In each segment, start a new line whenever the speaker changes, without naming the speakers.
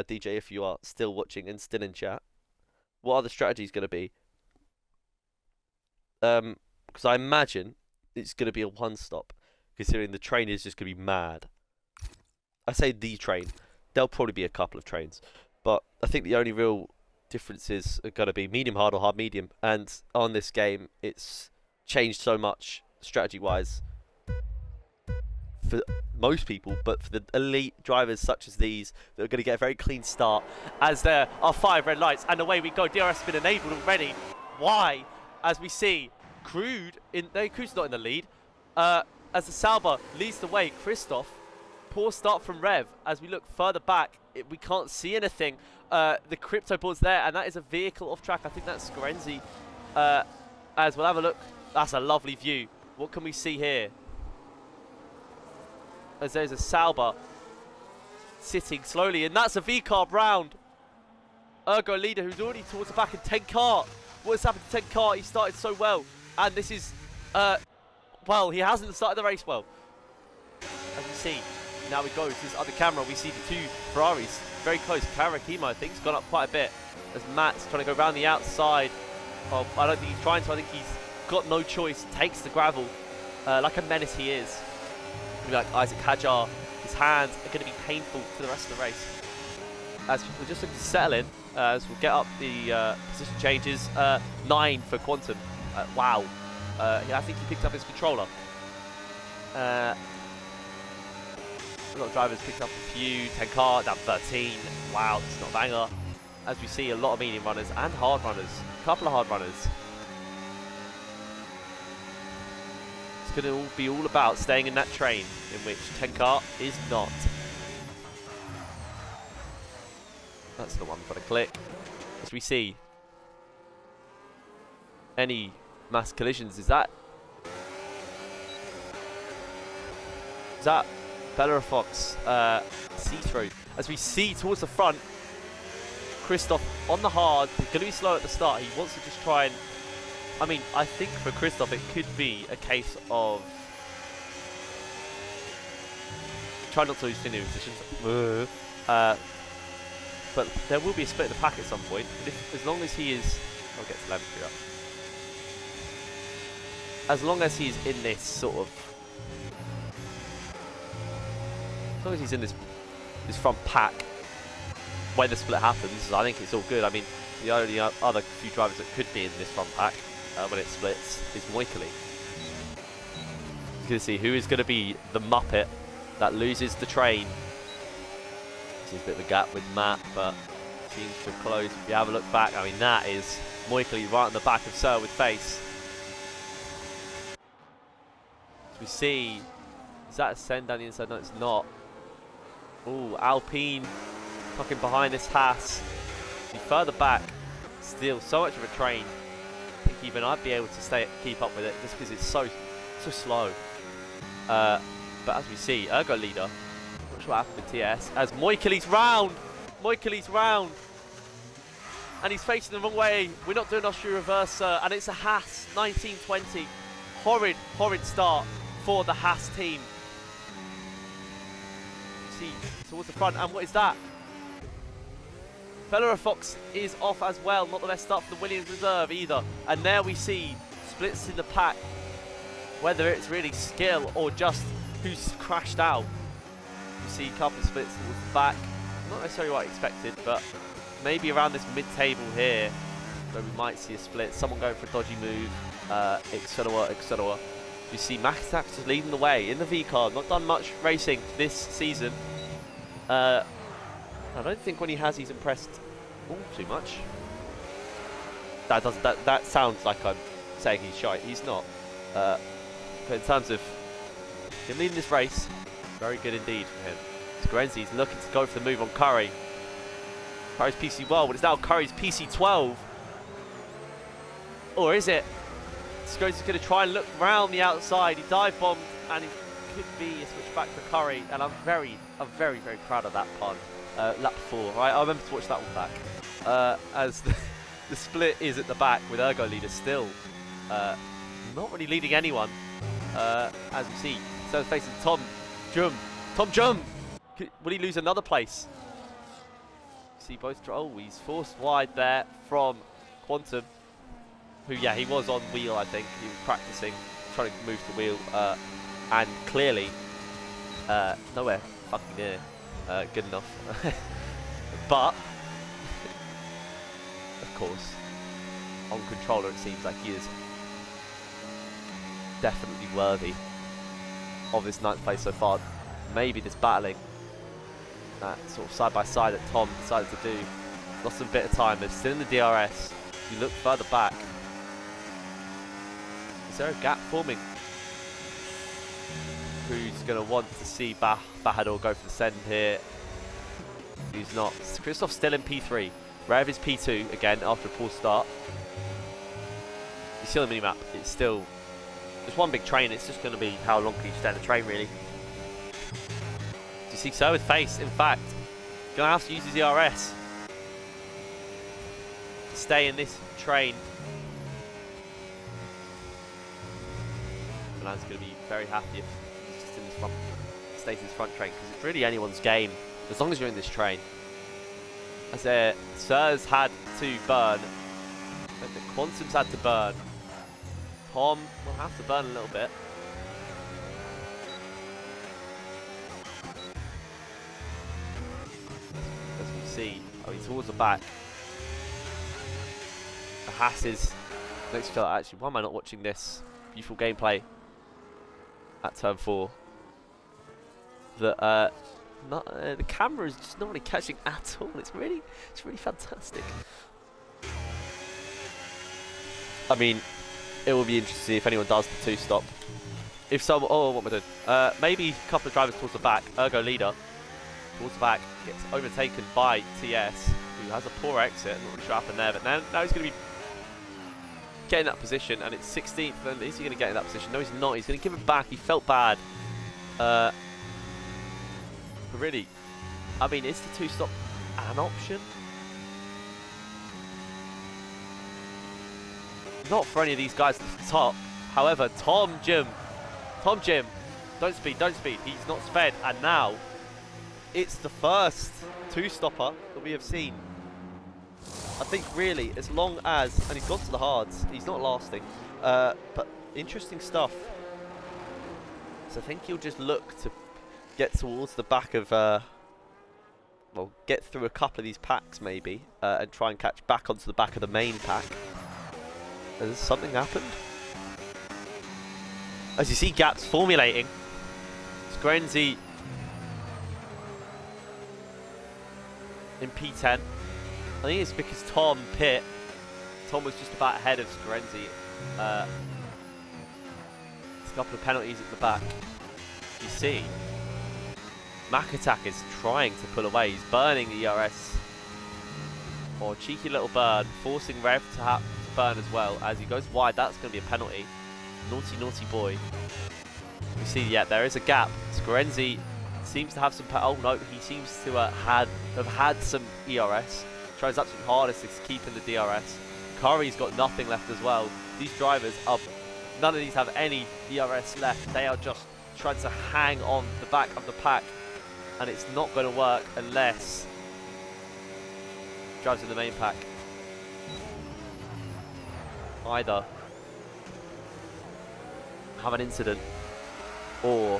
DJ, if you are still watching and still in chat, what are the strategies going to be? Because I imagine it's going to be a one-stop, considering the train is just going to be mad. I say the train. There'll probably be a couple of trains, but I think the only real differences are going to be medium hard or hard medium. And on this game, it's changed so much strategy-wise for most people, but for the elite drivers such as these, that are going to get a very clean start, as there are 5 red lights, and away we go. DRS has been enabled already. Why? As we see, Crude's not in the lead. As the Sauber leads the way, Christoph, poor start from Rev. As we look further back, we can't see anything. The crypto board's there, and that is a vehicle off track. I think that's Scorenzi. As we'll have a look. That's a lovely view. What can we see here? As there's a Sauber sitting slowly, and that's a V-carb round. Ergo leader who's already towards the back, and Tenkart. What's happened to Tenkart? He started so well, and this is, well, he hasn't started the race well. As you see, now we go to this other camera, we see the 2 Ferraris very close. Karakima, I think, has gone up quite a bit, as Matt's trying to go around the outside. I don't think he's trying to, I think he's got no choice, takes the gravel, like a menace he is. Like Isaac Hajar, his hands are going to be painful for the rest of the race. As we're just looking to settle in, as we'll get up the position changes. 9 for Quantum. Wow. Yeah, I think he picked up his controller. A lot of drivers picked up a few. Tenkar down 13. Wow, it's not a banger. As we see a lot of medium runners and hard runners. A couple of hard runners. It's going to be all about staying in that train, in which Tenkar is not. That's the one for the click. As we see any mass collisions, is that Bella Fox see-through? As we see towards the front, Christoph on the hard. He's going to be slow at the start. He wants to just try and, I mean, I think for Christoph it could be a case of try not to lose too many positions. But there will be a split in the pack at some point. As long as he is, I'll get telemetry up. As long as he's in this sort of, as long as he's in this front pack when the split happens, I think it's all good. I mean, the only other few drivers that could be in this front pack when it splits is Moikali. You're going to see who is going to be the Muppet that loses the train. There's a bit of a gap with Matt, but seems to have closed. If you have a look back, I mean, that is Moikali right on the back of Sir with face. As we see, is that a send down the inside? No, it's not. Ooh, Alpine fucking behind this Haas. See, further back, still so much of a train. I think even I'd be able to keep up with it just because it's so slow. But as we see, Ergo leader. Not sure what happened with TS. As Moikali's round. And he's facing the wrong way. We're not doing Austria reverse, and it's a Haas 1920. Horrid start for the Haas team. See towards the front, and what is that? Bella Fox is off as well. Not the best start for the Williams reserve either. And there we see splits in the pack. Whether it's really skill or just who's crashed out. You see a couple of splits towards the back. Not necessarily what I expected, but maybe around this mid-table here, where we might see a split. Someone going for a dodgy move, etc. You see Max Tax just leading the way in the V-car. Not done much racing this season. I don't think when he has, he's impressed too much. That sounds like I'm saying he's shy. He's not. But in terms of him leading this race, very good indeed for him. Scorenzi's looking to go for the move on Curry. Curry's PC1, but it's now Curry's PC12. Or is it? Scorenzi's going to try and look round the outside. He dive bombed, and it could be a switch back for Curry. And I'm very, very proud of that pun. Lap 4, right? I remember to watch that one back. As the split is at the back with Ergo leader still not really leading anyone. As you see, so facing Tom Jum. Will he lose another place? see both. Oh, he's forced wide there from Quantum, who, yeah, he was on wheel, I think. He was practicing, trying to move the wheel, and clearly nowhere fucking near good enough. But, of course, on controller it seems like he is definitely worthy of this 9th place so far. Maybe this battling, that sort of side by side that Tom decided to do, lost a bit of time. They're still in the DRS. You look further back. Is there a gap forming? Who's going to want to see Bahador go for the send here? Who's not? Christoph's still in P3. Rev is P2 again after a poor start. You see on the minimap, it's still just one big train. It's just going to be how long can you stay in the train, really. Do you see so with face? In fact, going to have to use his ERS to stay in this train. Milan's going to be very happy if he's just in this front, stays in this front train, because it's really anyone's game as long as you're in this train. As Sirs had to burn, and the Quantum's had to burn. Tom will have to burn a little bit. As we see, oh, he's towards the back. The Haas is next to, actually, why am I not watching this beautiful gameplay at turn 4? The camera is just not really catching at all. It's really fantastic. I mean, it will be interesting to see if anyone does the 2-stop. If someone, oh, what am I doing? Maybe a couple of drivers towards the back. Ergo leader towards the back gets overtaken by TS, who has a poor exit. I'm not really sure what happened there, but now he's going to be getting that position, and it's 16th. And is he going to get in that position? No, he's not. He's going to give it back. He felt bad. But really, I mean, is the 2-stop an option? Not for any of these guys at the top. However, Tom Jim, don't speed. He's not sped, and now it's the first 2-stopper that we have seen. I think really, as long as, and he's gone to the hards, he's not lasting. But interesting stuff. So I think he'll just look to get towards the back of, well, get through a couple of these packs maybe, and try and catch back onto the back of the main pack. Has something happened? As you see gaps formulating, Skrenzi in P10. I think it's because Tom was just about ahead of Skrenzi. There's a couple of penalties at the back. You see, Makatak is trying to pull away. He's burning the ERS. Or a cheeky little burn, forcing Rev to have to burn as well. As he goes wide, that's going to be a penalty. Naughty boy. You see, yeah, there is a gap. Skrenzi seems to have some... oh no, he seems to have had some ERS. Tries absolutely hardest to keep in the DRS. Curry's got nothing left as well. These drivers are... none of these have any DRS left. They are just trying to hang on the back of the pack. And it's not going to work unless... drives in the main pack. Either have an incident or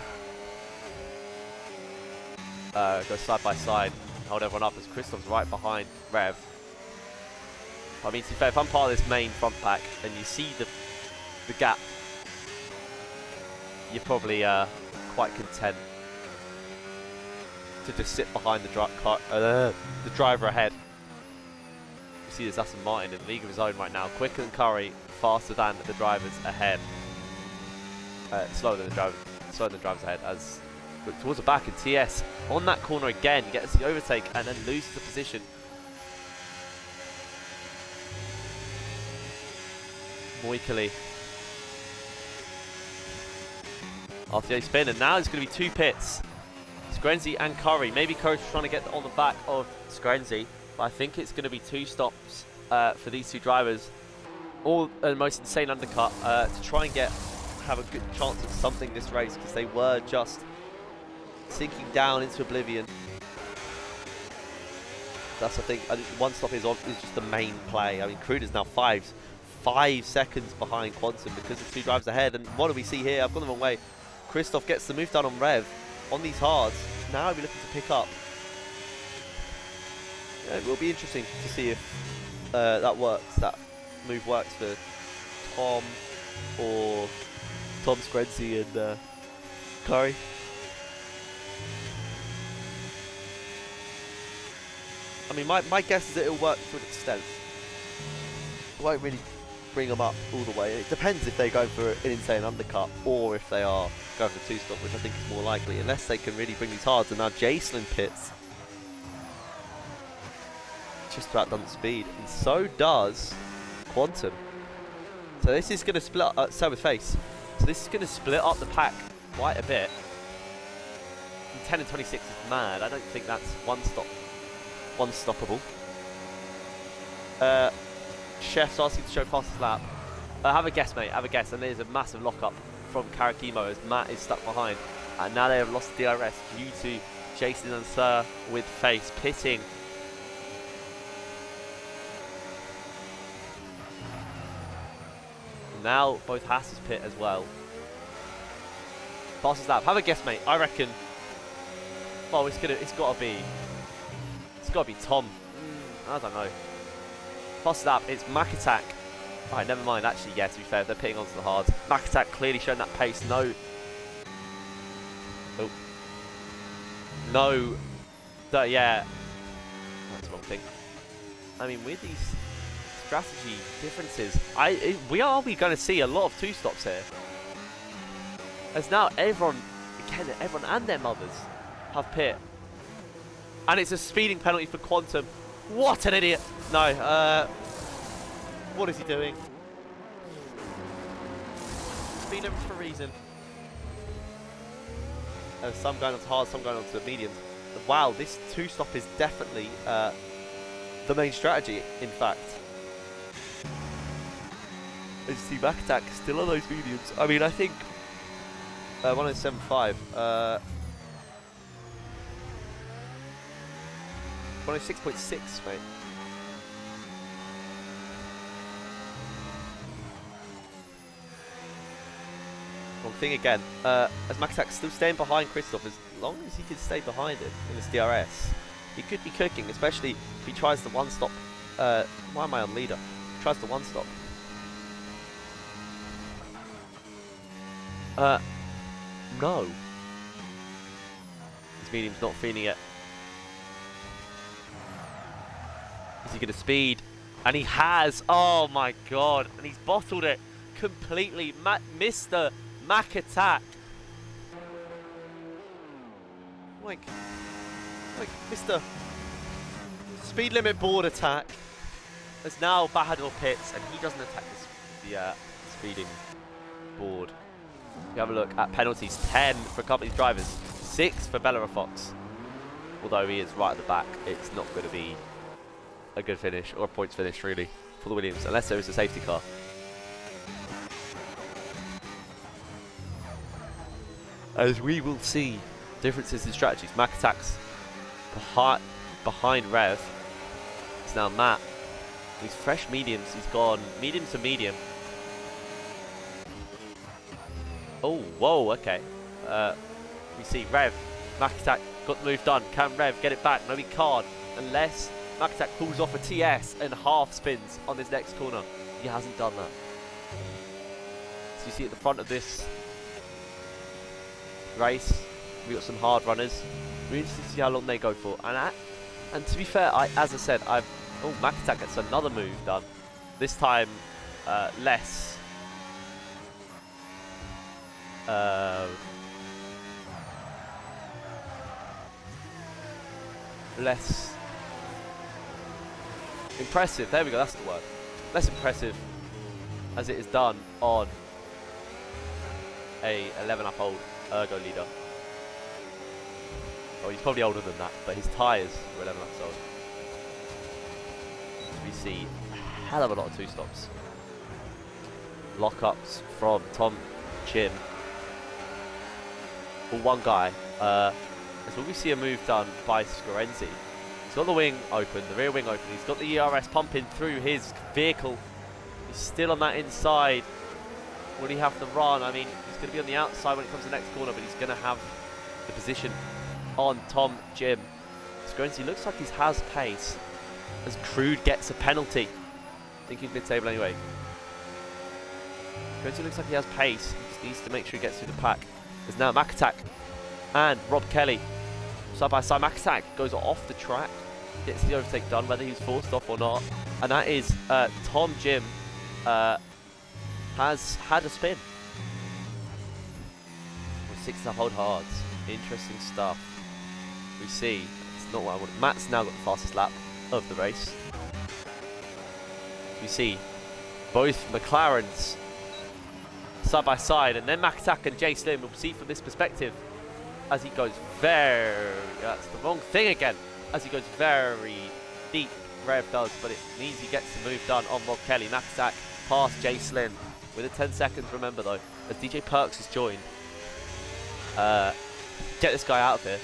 go side by side, hold everyone up, as Christoph's right behind Rev. I mean, to be fair, if I'm part of this main front pack and you see the gap, you're probably quite content to just sit behind the driver ahead. You see there's Aston Martin in a league of his own right now, quicker than Curry, faster than the drivers ahead. Slower than the drivers ahead, as look towards the back, and TS on that corner again gets the overtake and then loses the position. Moikali after the spin, and now it's going to be 2 pits. Skrenzi and Curry. Maybe Curry's trying to get on the back of Skrenzi, but I think it's going to be 2 stops for these 2 drivers. All the most insane undercut to try and have a good chance of something this race, because they were just sinking down into oblivion. That's the thing. I think one stop is just the main play. I mean, Kruder's now 5 seconds behind Quantum because it's 2 drivers ahead. And what do we see here? I've gone the wrong way. Christoph gets the move done on Rev on these hards. Now we're looking to pick up. Yeah, it will be interesting to see if that works. That move works for Tom or Tom Screnzi and Curry. I mean, my guess is that it'll work to an extent. It won't really bring them up all the way. It depends if they're going for an insane undercut or if they are going for 2-stop, which I think is more likely, unless they can really bring these hards. And now Jacelyn pits. Just about done speed, and so does Quantum. So this is going to split up, so with Face. So this is going to split up the pack quite a bit. And 10 and 26 is mad. I don't think that's one-stoppable. Chef's asking to show fastest lap. Have a guess, mate. Have a guess. And there's a massive lock-up from Karakimo as Matt is stuck behind. And now they have lost the DRS due to Jason and Sir with Face pitting. Now both Hasses pit as well. Fastest lap. Have a guess, mate. I reckon. Oh, it's got to be Tom. I don't know. Fastest lap. It's Mac Attack. Alright, never mind. Actually, yeah. To be fair, they're pitting onto the hards. Mac Attack clearly showing that pace. No. Oh. No. Yeah. That's the wrong thing. I mean, with these strategy differences, we are going to see a lot of 2-stops here. As now everyone and their mothers have pit. And it's a speeding penalty for Quantum. What an idiot! No, what is he doing? Speed limits for a reason. Some going on to hard, some going on to mediums. Wow, this 2-stop is definitely the main strategy, in fact. As you see, Mac Attack still on those mediums. I mean, I think 1075. 106.6, mate. Wrong thing again. As Mac Attack still staying behind Christoph, as long as he can stay behind him in this DRS, he could be cooking, especially if he tries the 1-stop. Why am I on leader? If he tries the 1-stop. No. His medium's not feeling it. Is he going to speed? And he has. Oh my god. And he's bottled it completely. Mr. Mac Attack. Like Mr. Speed limit board attack has now Bahador pits, and he doesn't attack the speeding board. You have a look at penalties. 10 for company drivers, 6 for Bella Fox. Although he is right at the back, it's not going to be a good finish or a points finish really for the Williams, unless there is a safety car. As we will see differences in strategies. Mac Attack's behind Rev. It's now Matt. These fresh mediums, he's gone medium to medium. Oh, whoa, okay. We see Rev, Mac Attack got the move done. Can Rev get it back? No, he can't. Unless Mac Attack pulls off a TS and half spins on this next corner. He hasn't done that. So you see at the front of this race, we've got some hard runners. We're interested to see how long they go for. And to be fair, as I said, oh, Mac Attack gets another move done. This time, less. Less impressive. There we go. That's the word. Less impressive, as it is done on a 11-up old Ergo leader. Oh, he's probably older than that, but his tyres were 11 ups old. So we see a hell of a lot of 2-stops. Lockups from Tom Chin. Or one guy. So we see a move done by Scorenzi. got the wing open, the rear wing open. He's got the ERS pumping through his vehicle. He's still on that inside. Will he have to run? I mean, he's going to be on the outside when it comes to the next corner, but he's going to have the position on Tom Jim. Skrenzi looks like he has pace as Crude gets a penalty. I think he's mid-table anyway. Skrenzi looks like he has pace. He just needs to make sure he gets through the pack. There's now Makatak and Rob Kelly. Side by side, Makatak goes off the track. Gets the overtake done, whether he's forced off or not. And that is Tom Jim has had a spin. 6.5 hold hards. Interesting stuff. We see. It's not what I want. Matt's now got the fastest lap of the race. We see both McLarens side by side, and then Makatak and Jay Slim will see from this perspective as he goes that's the wrong thing again. As he goes very deep, Rev does, but it means he gets the move done on Rob Kelly. Makatak past Jay Slim with a 10 seconds, remember though, as DJ Perks has joined. Get this guy out of here.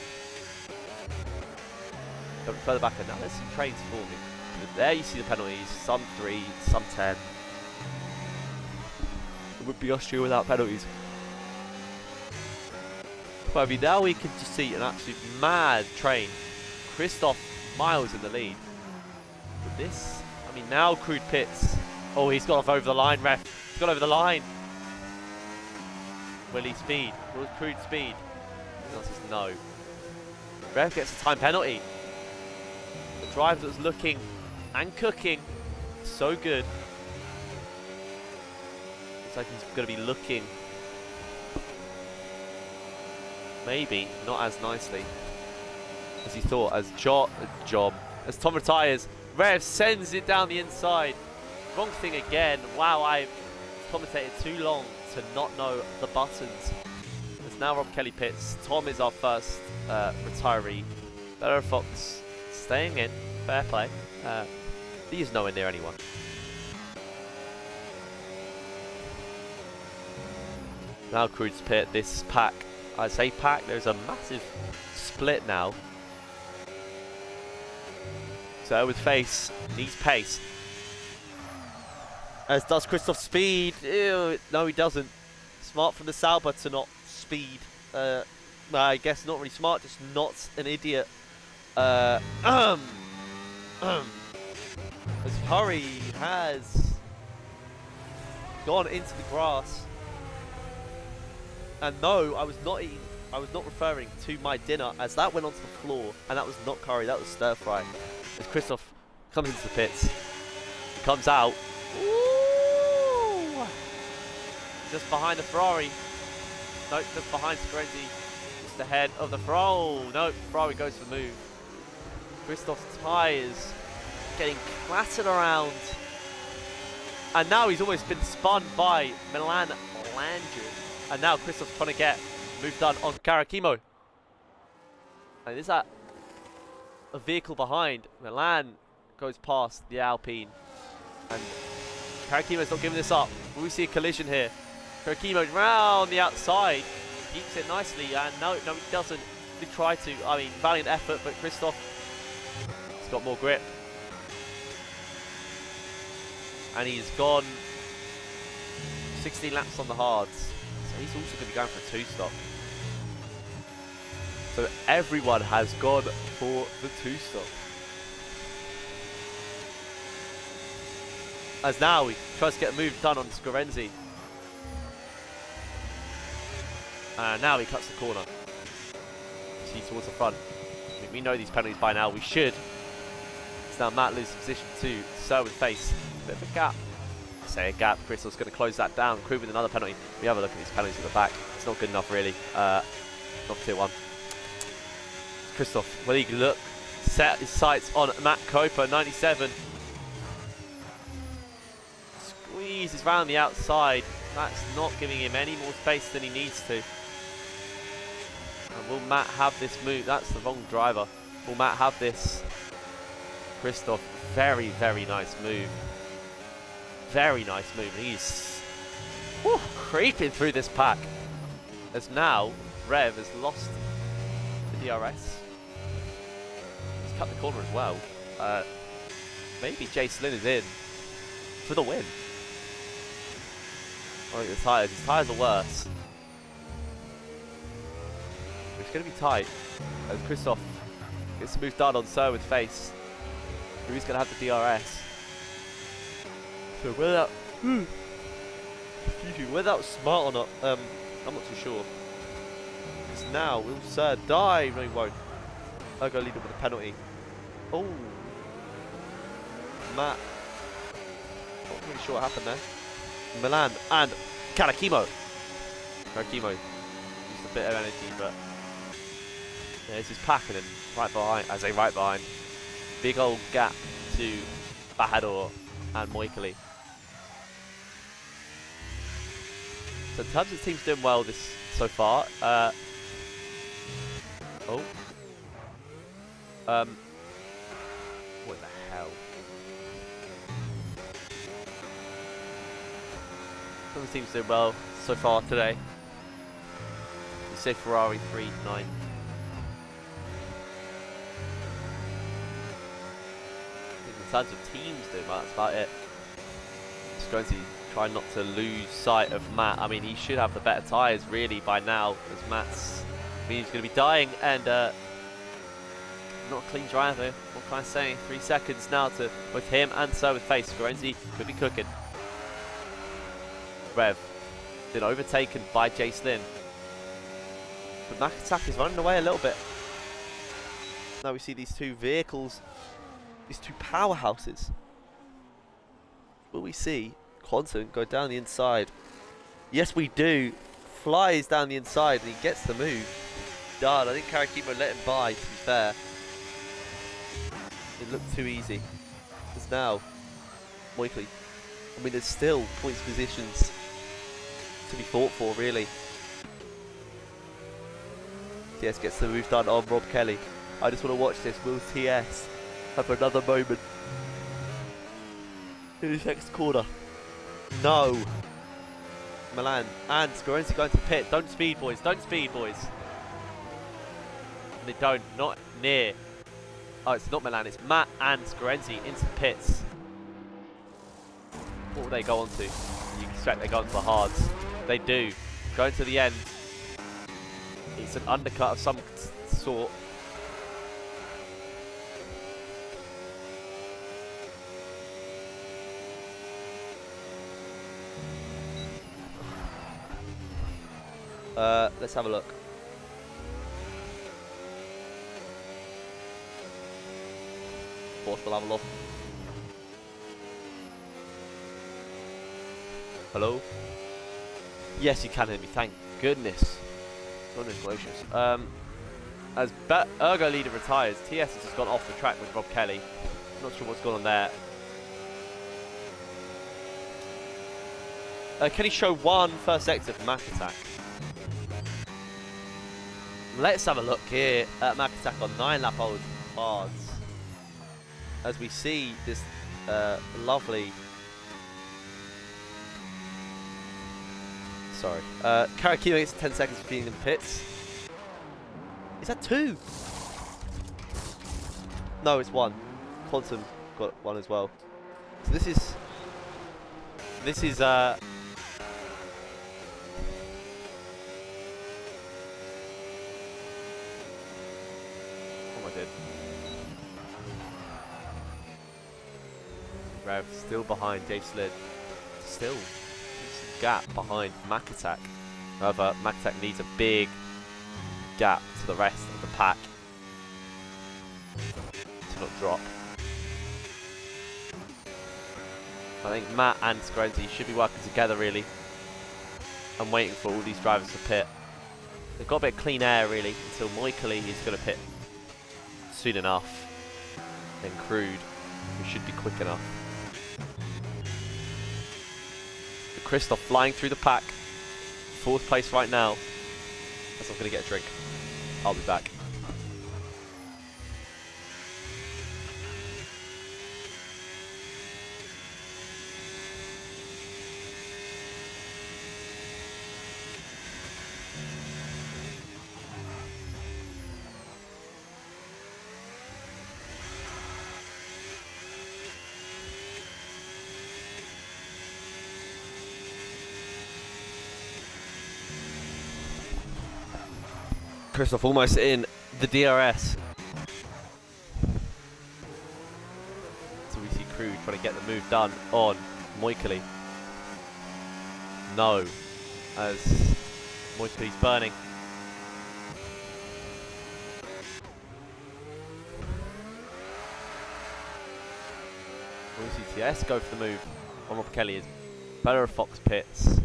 Go further back, and now there's some trains forming. There you see the penalties, some 3, some 10. It would be Austria without penalties. But I mean, now we can just see an absolute mad train. Christoph miles in the lead. But this, I mean, now Crude pits. Oh, he's got off over the line, ref. He's got over the line. Will he speed? Will Crude speed? The answer is no. Ref gets a time penalty. The driver that was looking and cooking so good. Looks like he's going to be looking maybe not as nicely as he thought. As as Tom retires, Rev sends it down the inside. Wrong thing again. Wow, I've commentated too long to not know the buttons. As now Rob Kelly pits. Tom is our first retiree. Better Fox staying in. Fair play. He is nowhere near anyone. Now Crude's pit. This pack. I say pack. There's a massive split now. So with face, needs pace. As does Christoph speed. Ew, no, he doesn't. Smart from the Sauber to not speed. I guess not really smart, just not an idiot. As Hurry has gone into the grass. And no, I was not referring to my dinner, as that went onto the floor, and that was not curry, that was stir fry. As Christoph comes into the pits, he comes out. Ooh! Just behind the Ferrari. Nope, just behind Skrenzi. Just ahead of the Ferrari. Oh, no, Ferrari goes for the move. Christoph's tyres getting clattered around. And now he's almost been spun by Milan Landry. And now Christoph's trying to get move done on Karakimo. And is that a vehicle behind? Milan goes past the Alpine. And Karakimo's not giving this up. Will we see a collision here? Karakimo round the outside. Keeps it nicely. And no, he doesn't. He tried to. I mean, valiant effort, but Christoph has got more grip. And he's gone 16 laps on the hards. So he's also going to be going for a 2-stop. So everyone has gone for the 2-stop. As now he tries to get a move done on Skrenzi. And now he cuts the corner. See towards the front. I mean, we know these penalties by now. We should. It's now Matt loses position to Sir with face. A bit of a gap. I say a gap. Crystal's going to close that down. Crew with another penalty. We have a look at these penalties at the back. It's not good enough, really. Not for tier 1. Christoph, whether he can look, set his sights on Matt Coper, 97. Squeezes round the outside. That's not giving him any more space than he needs to. And will Matt have this move? That's the wrong driver. Will Matt have this? Christoph, very, very nice move. Very nice move. He's creeping through this pack. As now, Rev has lost the DRS. he's cut the corner as well. Maybe Jason is in for the win. I think the tyres. His tyres are worse. It's going to be tight as Christoph gets moved down on Sir with face. Who's going to have the DRS? So whether that smart or not, I'm not too sure. Because now will Sir die? No, he won't. I'll go lead him with a penalty. Oh, Matt. Not really sure what happened there. Milan and Karakimo. Karakimo used a bit of energy, but yeah, this is packing him right behind. I say right behind. Big old gap to Bahador and Moikali. So in terms of teams doing well this so far, what the hell? Some teams doing well so far today. You say Ferrari 3-9. In terms of teams doing well, that's about it. Just going to try not to lose sight of Matt. I mean, he should have the better tyres really by now, as Matt's. I mean, he's going to be dying and not a clean driver. What can I say? 3 seconds now to both him and Sir with face. Gorenzi could be cooking. Rev been overtaken by Jace Lynn, but Makatak is running away a little bit. Now we see these two vehicles, these two powerhouses. Will we see Quantum go down the inside? Yes, we do. Flies down the inside and he gets the move. Done. I think Karakimo let him by, to be fair. It looked too easy. It's now Moikley. I mean, there's still points positions to be fought for, really. TS gets the move done on Rob Kelly. I just want to watch this. Will TS have another moment in his next corner? No. Milan and Scorenzi going to pit. Don't speed, boys. Don't speed, boys. And they don't. Not near. Oh, it's not Milan. It's Matt and Scorenzi into the pits. What will they go on to? You expect they go on to the hards. They do. Going to the end. It's an undercut of some sort. Let's have a look. Porsche will have a look. Hello? Yes, you can hear me. Thank goodness. Goodness gracious. As Ergo leader retires, TS has just gone off the track with Rob Kelly. Not sure what's going on there. Can he show one first sector for Mac Attack? Let's have a look here at Mac Attack on 9-lap old hards. As we see this lovely... Sorry. Karakimo gets 10 seconds for being in pits. Is that 2? No, it's 1. Quantum got 1 as well. So this is... Rev still behind Jace Lid. Still decent gap behind Mac Attack. However, Mac Attack needs a big gap to the rest of the pack to not drop. I think Matt and Scorenzi should be working together really. I'm waiting for all these drivers to pit. They've got a bit of clean air really until Moikali is going to pit soon enough. Then Crude, who should be quick enough. Christoph flying through the pack. 4th place right now. As I'm going to get a drink. I'll be back. Christoph almost in the DRS. So we see Crew trying to get the move done on Moikali. No, as Moikali's burning. We see TS go for the move on Rob Kelly. Is better of Fox pits.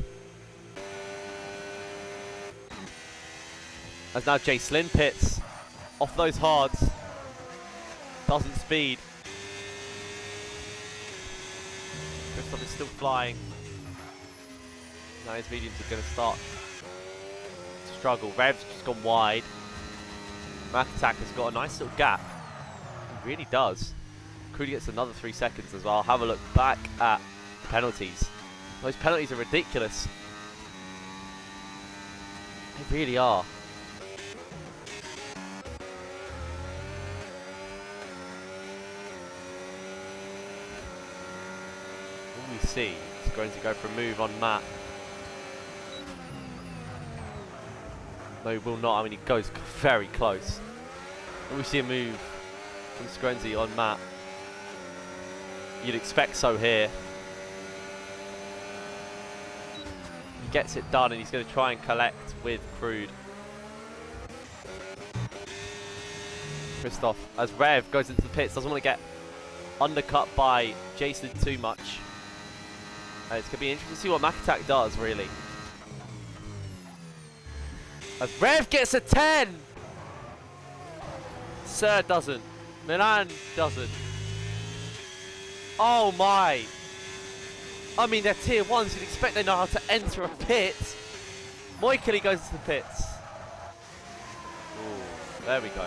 As now Jay Slynn pits off those hards. Doesn't speed. Christoph is still flying. Now his mediums are going to start to struggle. Rev's just gone wide. Macatak has got a nice little gap. He really does. Crudy gets another 3 seconds as well. Have a look back at the penalties. Those penalties are ridiculous. They really are. What we see is going to go for a move on Matt. No, he will not. I mean, he goes very close. And we see a move from Screnzy on Matt. You'd expect so here. He gets it done and he's going to try and collect with Crude. Christoph, as Rev goes into the pits, doesn't want to get undercut by Jason too much. It's going to be interesting to see what Macatak does, really. As Rev gets a 10! Sir doesn't. Milan doesn't. Oh my! I mean, they're tier 1s, you'd expect they know how to enter a pit. Moikali goes into the pits. Ooh, there we go.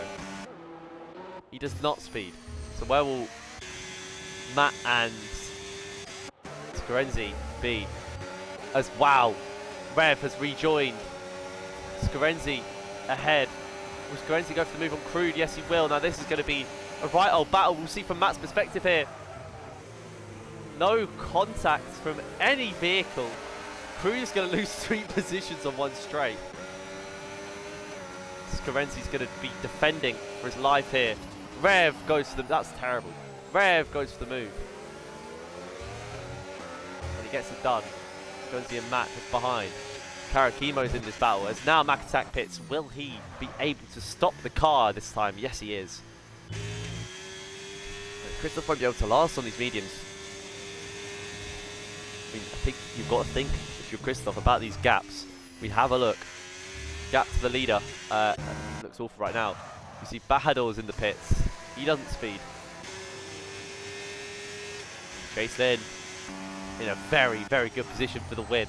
He does not speed. So where will Matt and Scarenzi be? As wow, Rev has rejoined. Scarenzi ahead. Will Scarenzi go for the move on Crude? Yes, he will. Now this is going to be a right old battle. We'll see from Matt's perspective here. No contact from any vehicle. Crude is going to lose 3 positions on one straight. Scarenzi's going to be defending for his life here. Rev goes for the... That's terrible. Rev goes for the move. And he gets it done. Scarenzi and Matt just behind. Karakimo's in this battle. As now Macatak pits. Will he be able to stop the car this time? Yes, he is. Christoph won't be able to last on these mediums. I mean, I think you've got to think, if you're Christoph, about these gaps. We have a look. Gap to the leader. Looks awful right now. You see Bahador's in the pits. He doesn't speed. Chase Lynn in a very, very good position for the win.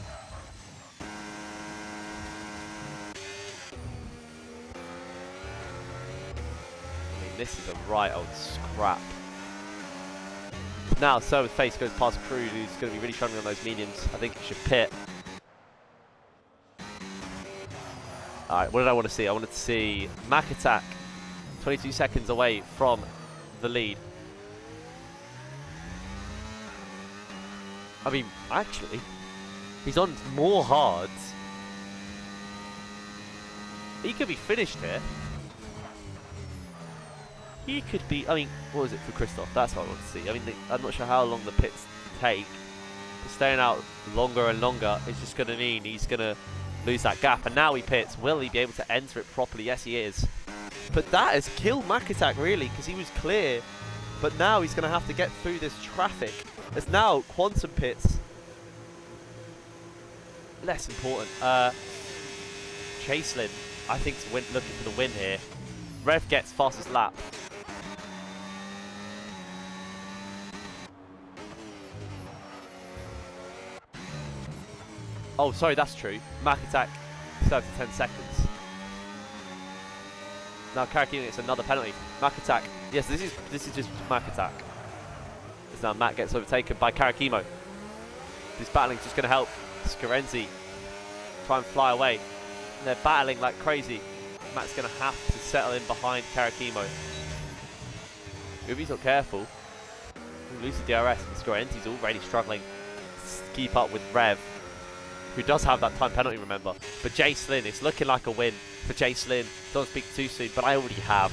I mean, this is a right old scrap. Now, Service Face goes past Crude, who's going to be really struggling on those mediums. I think he should pit. Alright, what did I want to see? I wanted to see Macatak 22 seconds away from the lead. I mean, actually, he's on more hards. He could be finished here. He could be, I mean, what was it for Christoph? That's what I want to see. I mean, I'm not sure how long the pits take. But staying out longer and longer is just going to mean he's going to lose that gap. And now he pits. Will he be able to enter it properly? Yes, he is. But that has killed Macatak, really, because he was clear. But now he's going to have to get through this traffic. There's now Quantum pits. Less important. Chaselin, I think, is looking for the win here. Rev gets fastest lap. Oh, sorry, that's true. Macatak serves for 10 seconds. Now Karakino gets another penalty. Macatak. Yes, this is just Macatak. As now Matt gets overtaken by Karakimo. This battling is just going to help Scarenzi try and fly away. And they're battling like crazy. Matt's going to have to settle in behind Karakimo. If he's not careful, he'll lose the DRS. And Scarenzi's already struggling to keep up with Rev. who does have that time penalty, remember. But Jay Slynn, it's looking like a win for Jay Slynn. Don't speak too soon, but I already have.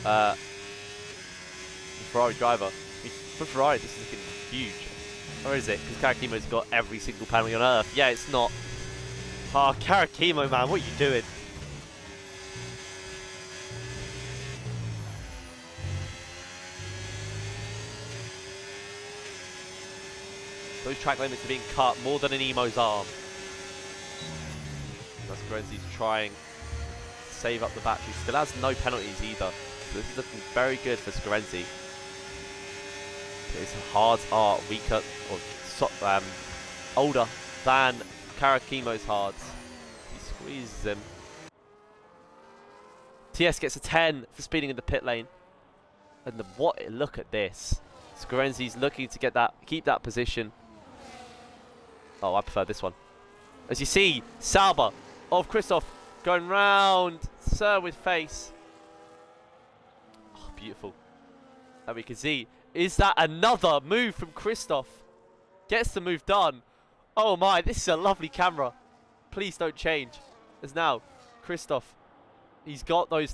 The Ferrari driver. For Ferrari, this is looking huge. Or is it? Because Karakimo's got every single penalty on earth. Yeah, it's not. Oh, Karakimo, man, what are you doing? Those track limits are being cut more than an Emo's arm. That's Scorenzi's trying to save up the battery. Still has no penalties either. So this is looking very good for Scorenzi. His hards are weaker or older than Karakimo's hards. He squeezes him. TS gets a 10 for speeding in the pit lane. And look at this. Scorenzi's looking to keep that position. Oh, I prefer this one. As you see, Sauber of Christoph going round Sir with face. Oh, beautiful. And we can see, is that another move from Christoph? Gets the move done. Oh my, this is a lovely camera. Please don't change. As now, Christoph, he's got the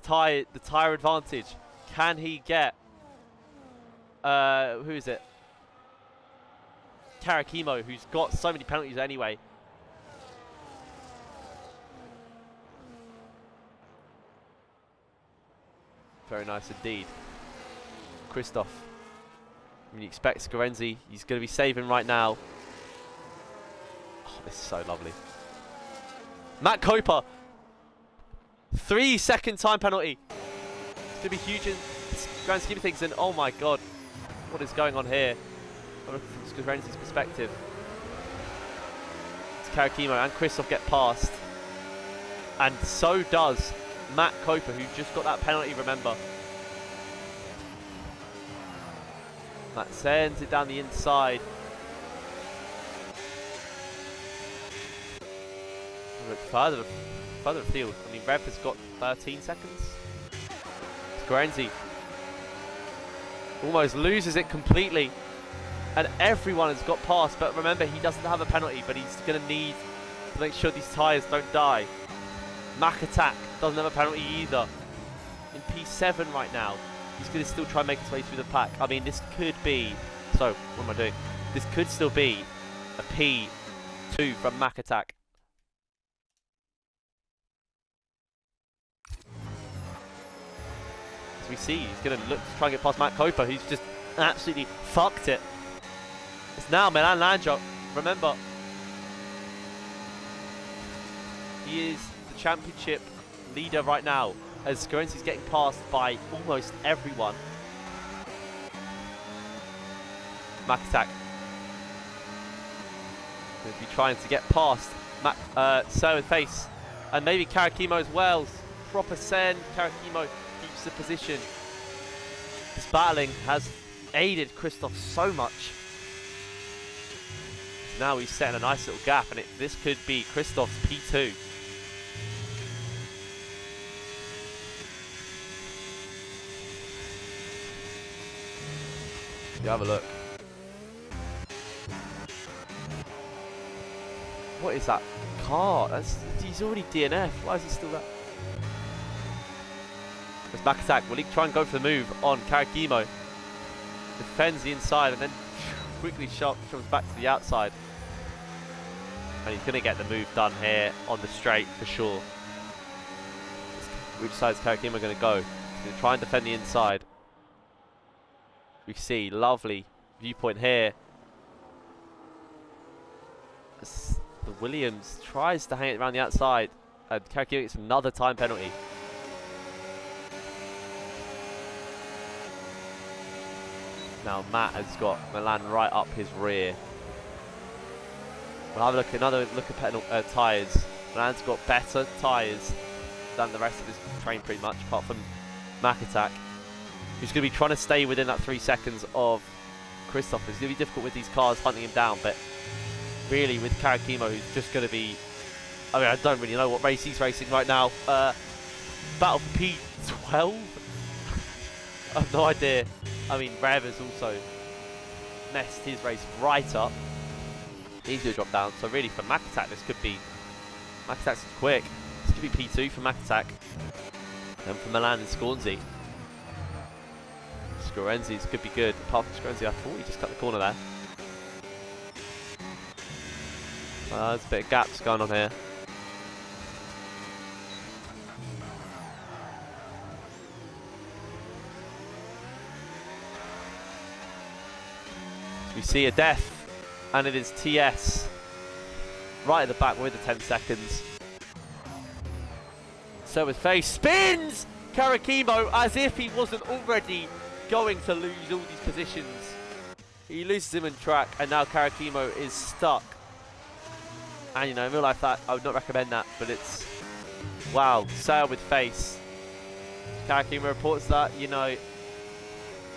tire advantage. Can he get, who is it? Karakimo, who's got so many penalties anyway. Very nice indeed. Christoph. I mean, you expect Scorenzi. He's going to be saving right now. Oh, this is so lovely. Matt Coper. 3-second time penalty. It's going to be huge in the grand scheme of things. And oh my god, what is going on here? From Scorenzi's perspective. It's Karakimo and Christoph get past. And so does Matt Coper, who just got that penalty, remember. That sends it down the inside. Look further afield. I mean, Rev has got 13 seconds. Scorenzi almost loses it completely. And everyone has got past, but remember, he doesn't have a penalty, but he's going to need to make sure these tyres don't die. Mac Attack doesn't have a penalty either. In P7 right now. He's going to still try and make his way through the pack. I mean, this could be... So, what am I doing? This could still be a P2 from Mac Attack. As we see, he's going to look to try and get past Matt Coper, who's just absolutely fucked it. It's now Milan Landjo. Remember, he is the championship leader right now, as Scorenzi's getting passed by almost everyone. Mac Attack going to be trying to get past Sir with face, and maybe Karakimo as well. Proper send. Karakimo keeps the position. This battling has aided Christoph so much. Now he's setting a nice little gap, and this could be Christoph's P2. You have a look. What is that car? He's already DNF. Why is he still there? There's Mac Attack. Will he try and go for the move on Karakimo? Defends the inside and then quickly shoves back to the outside. And he's going to get the move done here on the straight for sure. Which side is Karakimo going to go? He's going to try and defend the inside. We see lovely viewpoint here. As the Williams tries to hang it around the outside, and Karakimo gets another time penalty. Now Matt has got Milan right up his rear. We'll have another look at tyres. Milan's got better tyres than the rest of his train pretty much, apart from Mac Attack, who's going to be trying to stay within that 3 seconds of Christoph. It's going to be difficult with these cars hunting him down, but really with Karakimo, who's just going to be... I mean, I don't really know what race he's racing right now. Battle for P12? I have no idea. I mean, Rev has also messed his race right up. He's going to drop down. So really for Mac Attack, this could be... Mac Attack's quick. This could be P2 for Mac Attack. And for Milan and Scornsy. Scorenzi's could be good. Apart from Scorenzi, I thought he just cut the corner there. There's a bit of gaps going on here. We see a death, and it is TS right at the back with the 10 seconds. So his face spins Karakimo as if he wasn't already going to lose all these positions. He loses him in track, and now Karakimo is stuck. And you know, in real life, that I would not recommend that, but it's wow, sail with face. Karakimo reports that, you know,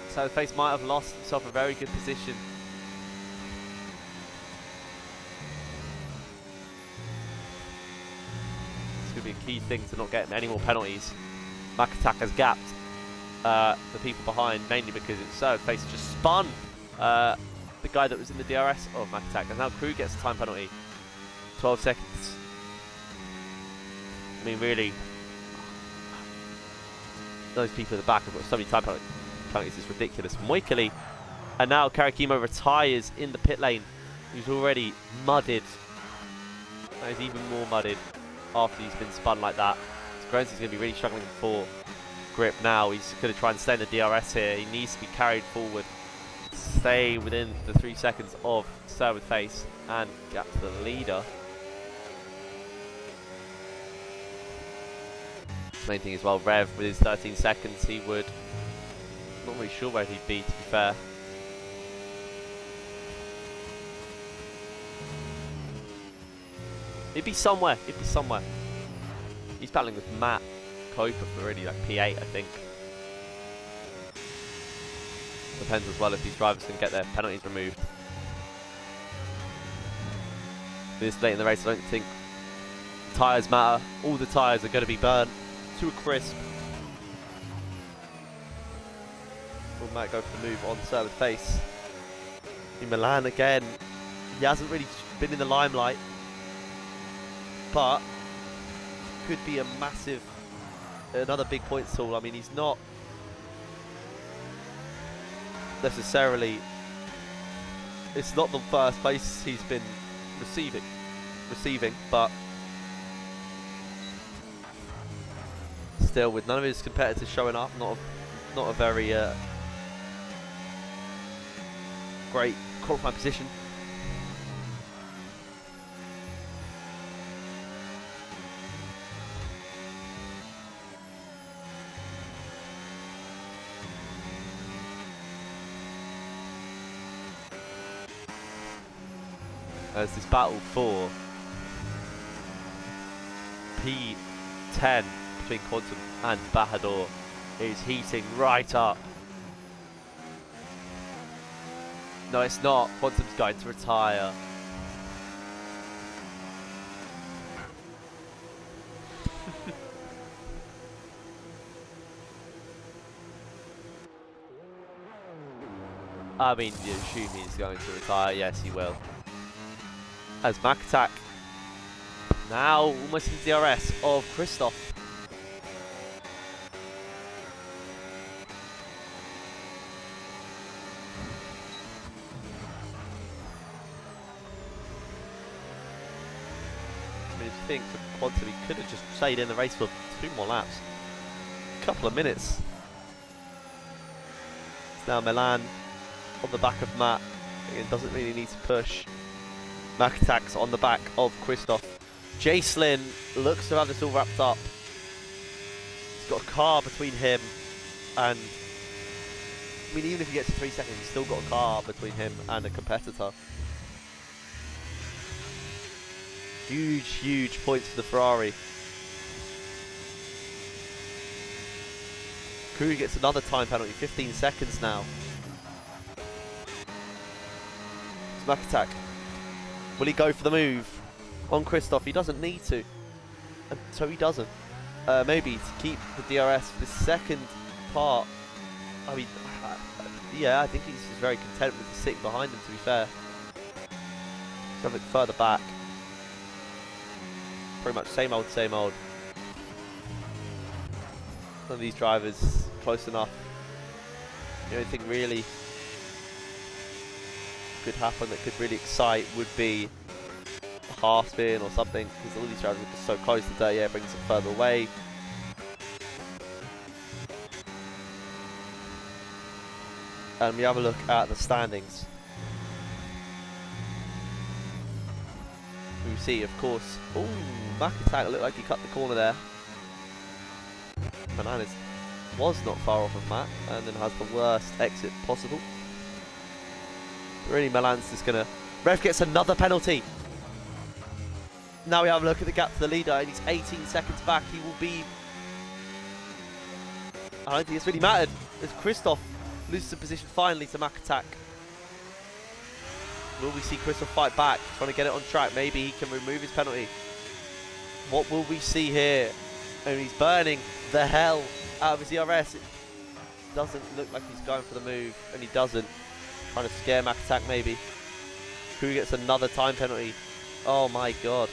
sail with face might have lost himself a very good position. Be a key thing to not get any more penalties. Mac Attack has gapped the people behind, mainly because it's Face just spun the guy that was in the DRS of Mac Attack, and now Crew gets a time penalty. 12 seconds. I mean, really, those people at the back have got so many time penalties, it's ridiculous. Moikali, and now Karakimo retires in the pit lane. He's already mudded. Now he's even more mudded after he's been spun like that. Scorenzi's going to be really struggling for grip now. He's going to try and stay in the DRS here. He needs to be carried forward, stay within the 3 seconds of Sir with Face, and get to the leader. Main thing as well, Rev with his 13 seconds, he would, not really sure where he'd be, to be fair. It'd be somewhere. He's battling with Matt Coper for really like P8, I think. Depends as well if these drivers can get their penalties removed. This late in the race, I don't think tyres matter. All the tyres are going to be burnt to a crisp. Will Matt go for the move on Sir with Face? In Milan again, he hasn't really been in the limelight, but could be a massive, another big points haul. I mean, he's not necessarily, it's not the first place he's been receiving, but still, with none of his competitors showing up, not a very great qualifying position. As this battle for P10 between Quantum and Bahador is heating right up. No, it's not. Quantum's going to retire. I mean, you assume he's going to retire. Yes, he will. As Mac Attack now almost in DRS of Christoph. I mean, if you think for Quantum, he could have just stayed in the race for 2 more laps. A couple of minutes. It's now Milan on the back of Matt. Again, doesn't really need to push. Mac Attack's on the back of Christoph. Jacelyn looks to have this all wrapped up. He's got a car between him and, I mean, even if he gets to 3 seconds, he's still got a car between him and a competitor. Huge, huge points for the Ferrari. Crew gets another time penalty, 15 seconds now. It's Mac Attack. Will he go for the move on Christoph? He doesn't need to, and so he doesn't. Maybe to keep the DRS for the second part. I mean, yeah, I think he's just very content with sitting behind him, to be fair. Something further back. Pretty much same old, same old. None of these drivers close enough. The only thing really could happen that could really excite would be a half spin or something, because all these drivers are just so close. The dirty air brings them further away. And we have a look at the standings. We see, of course, oh, McIntyre looked like he cut the corner there. Milan was not far off of Matt, and then has the worst exit possible. But really, Milan's just gonna... Ref gets another penalty. Now we have a look at the gap to the leader, and he's 18 seconds back. He will be... I don't think it's really mattered, as Christoph loses the position finally to McIntyre. Will we see Christoph fight back, trying to get it on track? Maybe he can remove his penalty. What will we see here? And he's burning the hell out of his ERS. It doesn't look like he's going for the move, and he doesn't. Trying to scare McIntyre maybe. Crew gets another time penalty. Oh my god.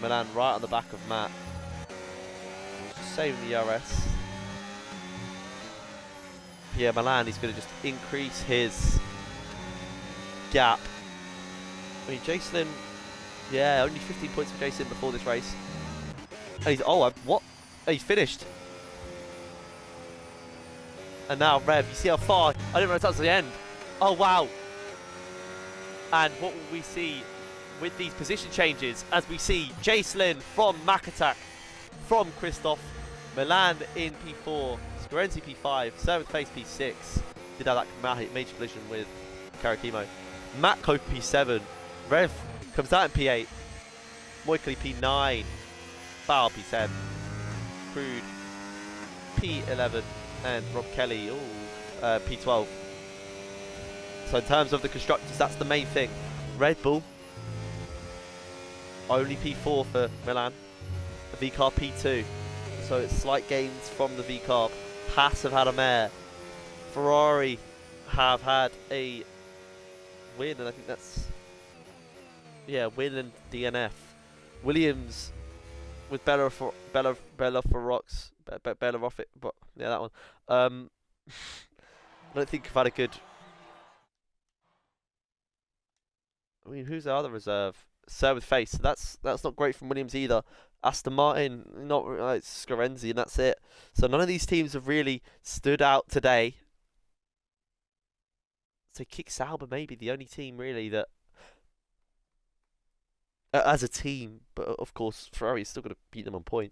Milan right on the back of Matt. Just saving the ERS. Yeah, Milan, he's going to just increase his gap. I mean, Jason, yeah, only 15 points for Jason before this race. And he's, oh, what? Oh, he's finished. And now Rev, you see how far? I didn't want to touch the end. Oh, wow. And what will we see with these position changes as we see Jacelyn from McIntyre, from Christoph, Milan in P4, Scorenzi P5, Servant Face P6. Did have that major collision with Karakimo. Matt Cope P7, Rev comes out in P8, Moikli P9, Bauer P10, Crude P11, and Rob Kelly P12. So in terms of the constructors, that's the main thing. Red Bull, only P4 for Milan, the VCAR P2. So it's slight gains from the VCAR. Haas have had a mare. Ferrari have had a win, and I think that's, yeah, win and DNF. Williams with Bella Ferox, but yeah, that one. I don't think I've had a good. I mean, who's the other reserve? Sir with Face. So that's not great from Williams either. Aston Martin, not it's Scorenzi, and that's it. So none of these teams have really stood out today. So Kick Sauber maybe the only team really that, as a team, but of course Ferrari's still going to beat them on points.